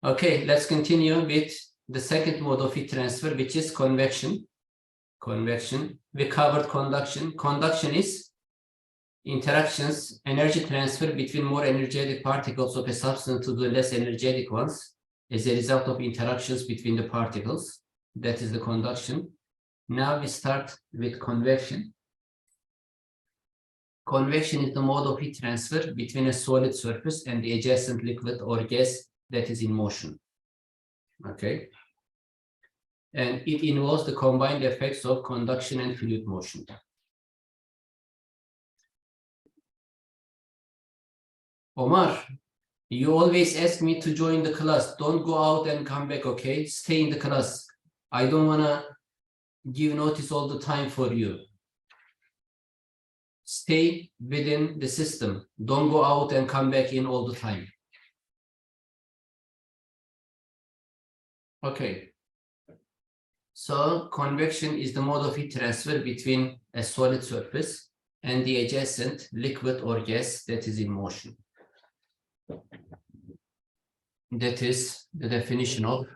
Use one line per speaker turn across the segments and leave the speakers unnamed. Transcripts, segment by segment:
Okay, let's continue with the second mode of heat transfer, which is convection. Convection. We covered conduction. Conduction is interactions, energy transfer between more energetic particles of a substance to the less energetic ones as a result of interactions between the particles. That is the conduction. Now we start with convection. Convection is the mode of heat transfer between a solid surface and the adjacent liquid or gas that is in motion. Okay. And it involves the combined effects of conduction and fluid motion. Omar, you always ask me to join the class. Don't go out and come back, okay? Stay in the class. I don't want to give notice all the time for you. Stay within the system. Don't go out and come back in all the time. Okay. So convection is the mode of heat transfer between a solid surface and the adjacent liquid or gas that is in motion. That is the definition of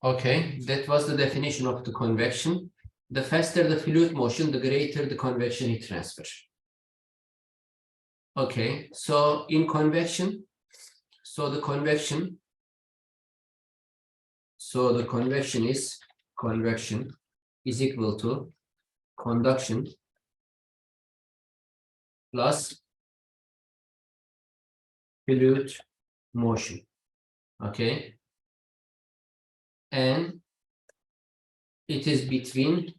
okay, that was the definition of the convection. The faster the fluid motion, the greater the convection heat transfer. Okay, so in convection, the convection is equal to conduction plus fluid motion. Okay, and it is between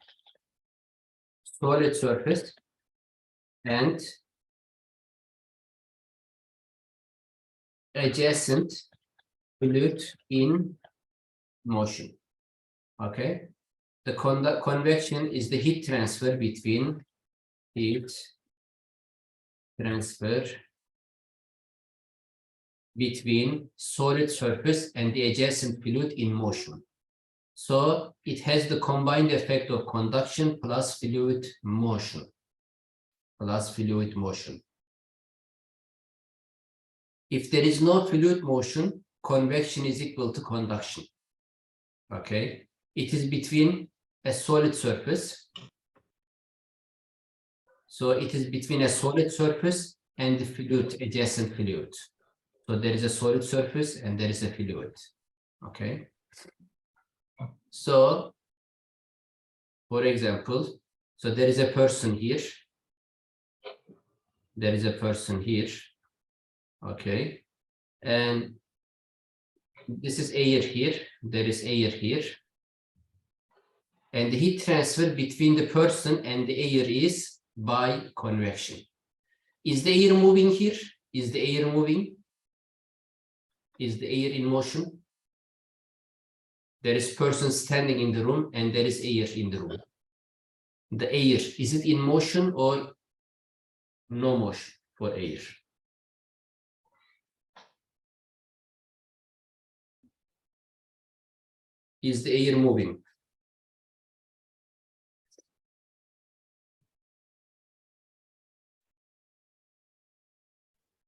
solid surface and adjacent fluid in motion. Okay, the convection is the heat transfer between solid surface and the adjacent fluid in motion. So it has the combined effect of conduction plus fluid motion. If there is no fluid motion, convection is equal to conduction. Okay, it is between a solid surface. So it is between a solid surface and the fluid, adjacent fluid. So there is a solid surface and there is a fluid. Okay. So, for example, so there is a person here. There is a person here. Okay. And this is air here. There is air here. And the heat transfer between the person and the air is by convection. Is the air moving here? Is the air moving? Is the air in motion? There is person standing in the room and there is air in the room. The air, is it in motion or no motion for air? Is the air moving?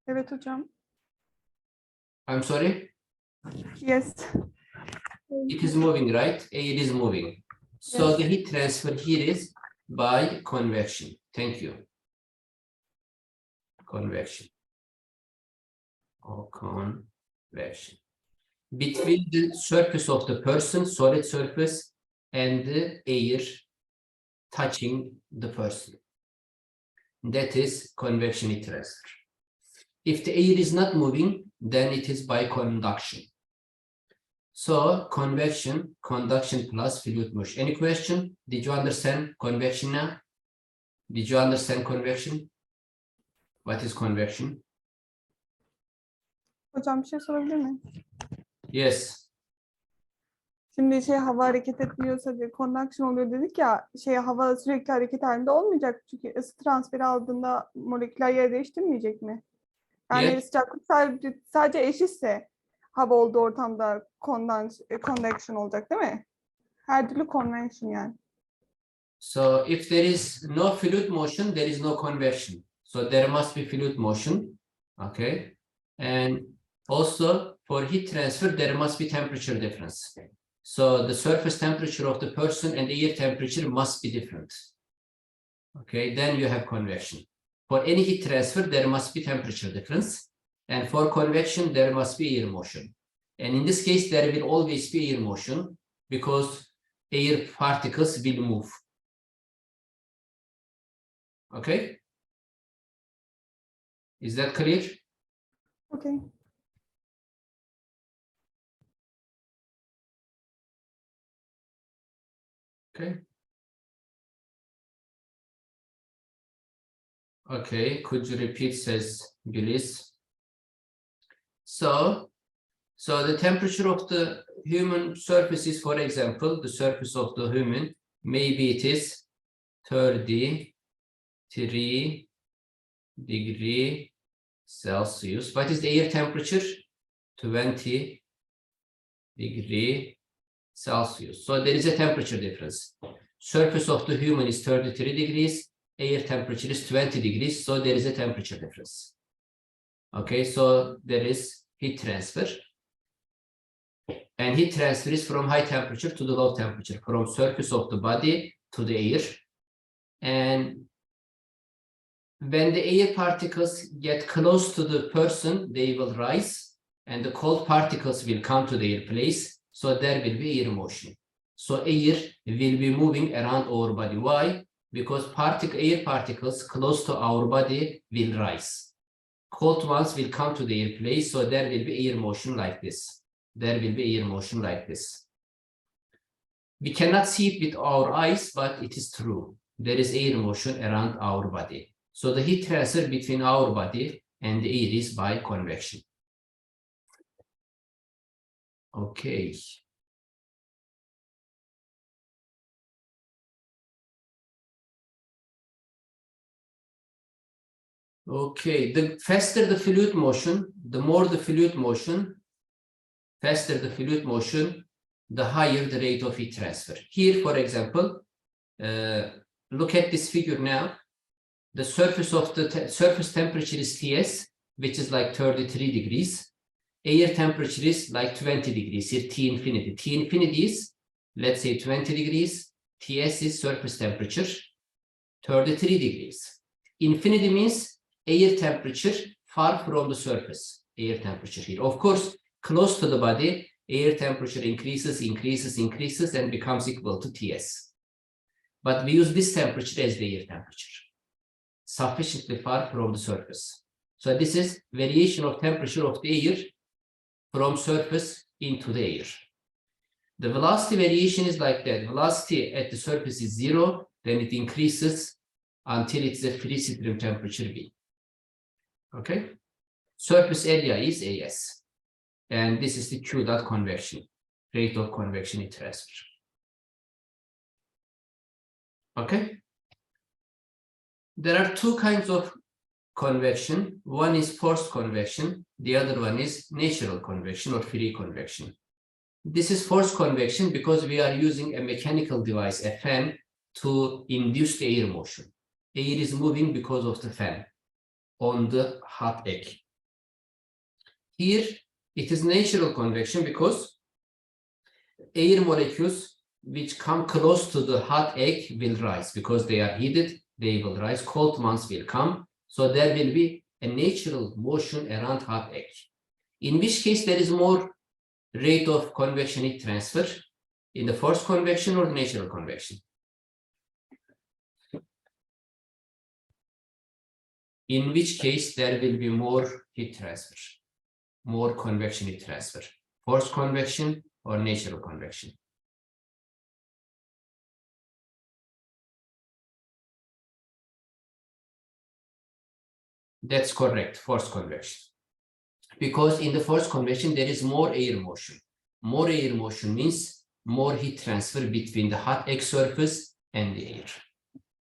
Evet hocam.
I'm sorry?
Yes.
It is moving, right? Air is moving. So yes. The heat transfer here is by convection. Thank you. Convection. Or convection. Between the surface of the person, solid surface, and the air touching the person. That is convection heat transfer. If the air is not moving, then it is by conduction. So convection, conduction plus fluid motion. Any question? Did you understand convection now? Did you understand convection? What is convection?
Hocam bir şey sorabilir miyim?
Yes.
Şimdi hava hareket etmiyorsa diye convection oluyor dedik ya, hava sürekli hareket halinde olmayacak çünkü ısı transferi aldığında moleküler yer değiştirmeyecek mi? Yani
Yes.
sıcaklık sadece eşitse hava olduğu ortamda convection olacak değil mi? Her türlü convection yani.
So if there is no fluid motion, there is no convection. So there must be fluid motion. Okay. And also for heat transfer, there must be temperature difference. So the surface temperature of the person and the air temperature must be different. Okay, then you have convection. For any heat transfer, there must be temperature difference. And for convection, there must be air motion. And in this case, there will always be air motion because air particles will move. Okay? Is that clear?
Okay.
Okay. Okay, could you repeat, says Gillis. So the temperature of the human surface is, for example, the surface of the human, maybe it is 33 degrees Celsius. What is the air temperature? 20 degrees Celsius. So there is a temperature difference. Surface of the human is 33 degrees. Air temperature is 20 degrees. So there is a temperature difference. Okay, so there is heat transfer. And heat transfer is from high temperature to the low temperature, from surface of the body to the air. And when the air particles get close to the person, they will rise, and the cold particles will come to their place. So there will be air motion. So air will be moving around our body. Why? Because air particles close to our body will rise. Cold ones will come to their place. So there will be air motion like this. There will be air motion like this. We cannot see it with our eyes, but it is true. There is air motion around our body. So the heat transfer between our body and the air is by convection. Okay. Okay, the faster the fluid motion, the more the fluid motion, faster the fluid motion, the higher the rate of heat transfer. Here, for example, look at this figure now. The surface of the surface temperature is Ts, which is like 33 degrees. Air temperature is like 20 degrees, here T infinity. T infinity is, let's say 20 degrees. Ts is surface temperature, 33 degrees. Infinity means air temperature far from the surface, air temperature here. Of course, close to the body, air temperature increases and becomes equal to Ts. But we use this temperature as the air temperature, sufficiently far from the surface. So this is variation of temperature of the air from surface into the air. The velocity variation is like that. Velocity at the surface is 0, then it increases until it's a free stream temperature V. Okay? Surface area is AS. And this is the Q dot convection, rate of convection heat transfer. Okay? There are two kinds of convection. One is forced convection. The other one is natural convection or free convection. This is forced convection because we are using a mechanical device, a fan, to induce the air motion. Air is moving because of the fan on the hot egg. Here, it is natural convection because air molecules which come close to the hot egg will rise because they are heated, they will rise, cold ones will come. So there will be a natural motion around hot egg. In which case there is more rate of convection heat transfer in the forced convection or natural convection. In which case there will be more heat transfer, more convection heat transfer, forced convection or natural convection. That's correct, forced convection. Because in the forced convection, there is more air motion. More air motion means more heat transfer between the hot egg surface and the air.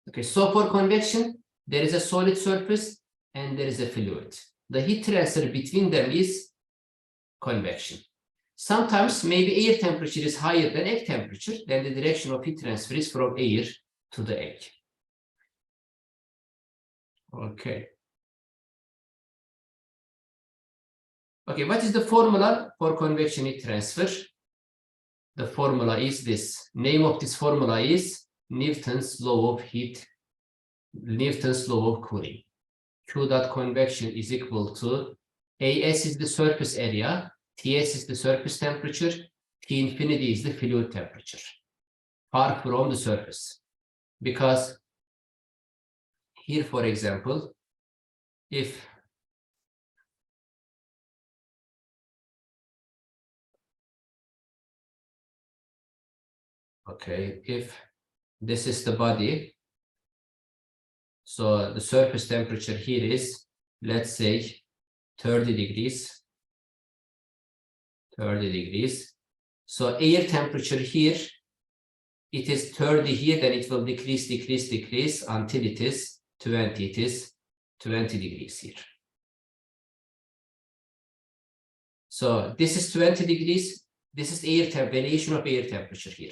Okay, so for convection, there is a solid surface and there is a fluid. The heat transfer between them is convection. Sometimes maybe air temperature is higher than egg temperature, then the direction of heat transfer is from air to the egg. Okay. Okay, what is the formula for convection heat transfer? The formula is this. Name of this formula is Newton's law of heat, Newton's law of cooling. Q dot convection is equal to AS is the surface area, TS is the surface temperature, T infinity is the fluid temperature, far from the surface. Because here, for example, if this is the body, so the surface temperature here is, let's say, 30 degrees. So air temperature here, it is 30 here, then it will decrease until it is 20. It is 20 degrees here. So this is 20 degrees. This is variation of air temperature here.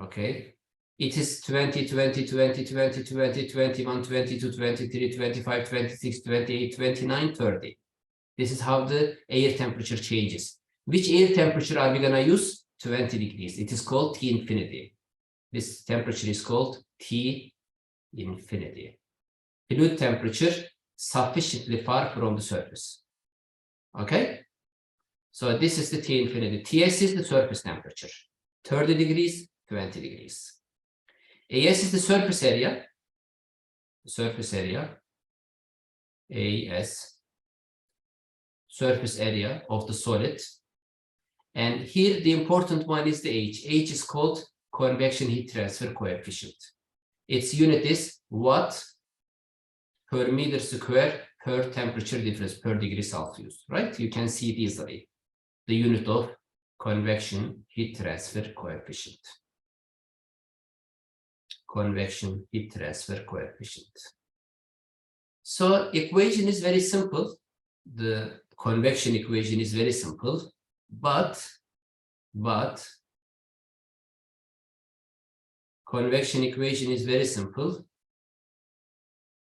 Okay. It is 20, 20, 20, 20, 20, 21, 22, 23, 25, 26, 28, 29, 30. This is how the air temperature changes. Which air temperature are we going to use? 20 degrees. It is called T infinity. This temperature is called T infinity. Fluid temperature sufficiently far from the surface. Okay? So this is the T infinity. TS is the surface temperature. 30 degrees, 20 degrees. AS is the surface area. AS. Surface area of the solid. And here the important one is the H. H is called convection heat transfer coefficient. Its unit is watt per meter square per temperature difference per degree Celsius, right? You can see it easily. The unit of convection heat transfer coefficient. Convection heat transfer coefficient. So equation is very simple. The convection equation is very simple, but convection equation is very simple,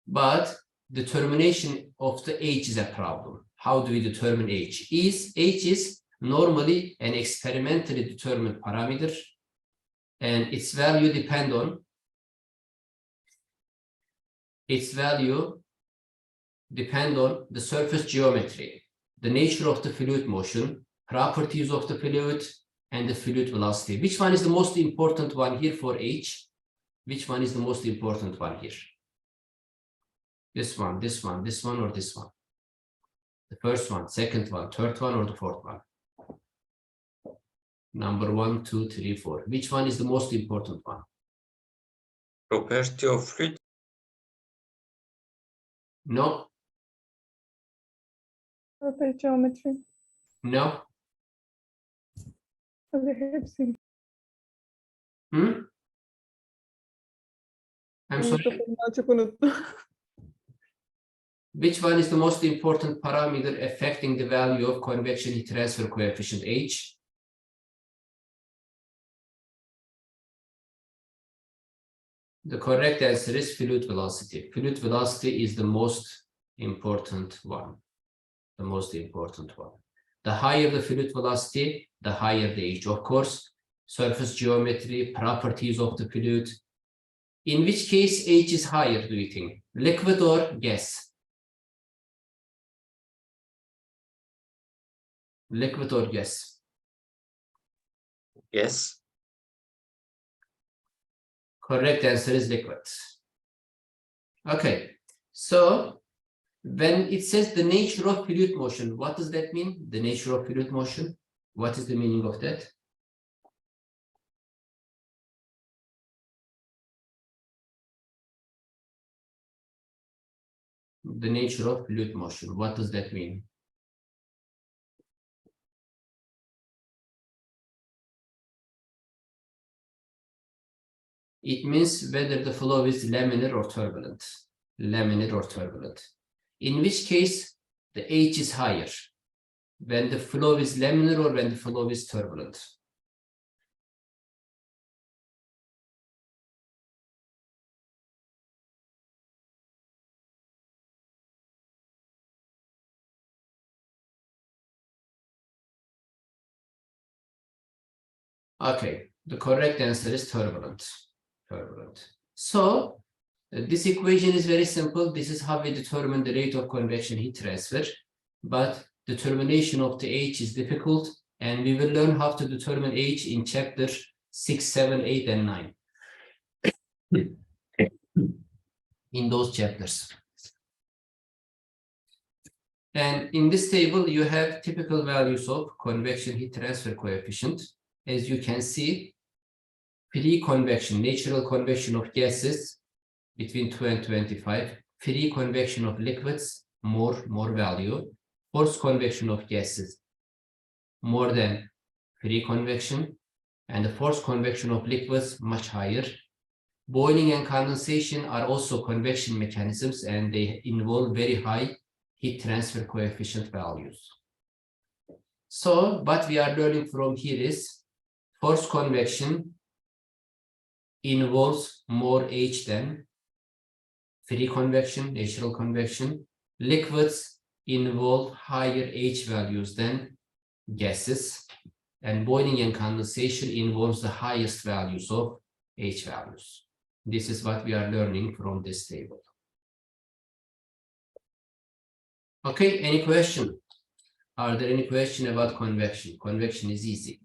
but determination of the H is a problem. How do we determine H? H is normally an experimentally determined parameter, and its value depend on the surface geometry, the nature of the fluid motion, properties of the fluid, and the fluid velocity. Which one is the most important one here for H? Which one is the most important one here? This one, or this one? The first one, second one, third one, or the fourth one? Number 1, 2, 3, 4. Which one is the most important one?
Property of fluid.
No.
Surface geometry.
No.
Tabii hepsi.
I'm sorry.
Mikrofonunu açıp unuttum.
Which one is the most important parameter affecting the value of convection heat transfer coefficient H? The correct answer is fluid velocity. Fluid velocity is the most important one. The most important one. The higher the fluid velocity, the higher the H. Of course, surface geometry, properties of the fluid. In which case H is higher, do you think? Liquid or gas? Liquid or gas?
Yes.
Correct answer is liquid. Okay, so when it says the nature of fluid motion, what does that mean? The nature of fluid motion? What is the meaning of that? The nature of fluid motion, what does that mean? It means whether the flow is laminar or turbulent. Laminar or turbulent. In which case, the H is higher. When the flow is laminar or when the flow is turbulent. Okay, the correct answer is turbulent. Turbulent. So, this equation is very simple. This is how we determine the rate of convection heat transfer. But determination of the H is difficult, and we will learn how to determine H in chapter 6, 7, 8, and 9. In those chapters. And in this table, you have typical values of convection heat transfer coefficient. As you can see, free convection, natural convection of gases between 2 and 25, free convection of liquids, more value, forced convection of gases, more than free convection, and the forced convection of liquids, much higher. Boiling and condensation are also convection mechanisms, and they involve very high heat transfer coefficient values. So, what we are learning from here is forced convection involves more H than free convection, natural convection. Liquids involve higher H values than gases, and boiling and condensation involves the highest values of H values. This is what we are learning from this table. Okay, any question? Are there any question about convection? Convection is easy.